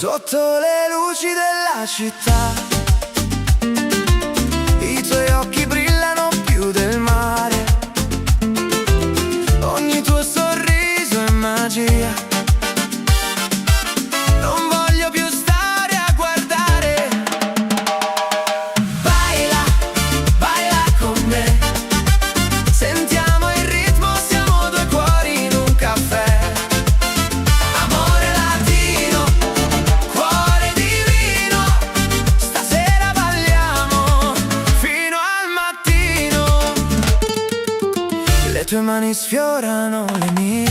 sotto le luci della città. I tuoi occhi brillano più del mare, ogni tuo sorriso è magia. Non voglio più stare a guardare. Baila, baila con me, sentiamo il ritmo, siamo due cuori in un caffè. Amore latino, cuore divino, stasera balliamo fino al mattino. Le tue mani sfiorano le mie,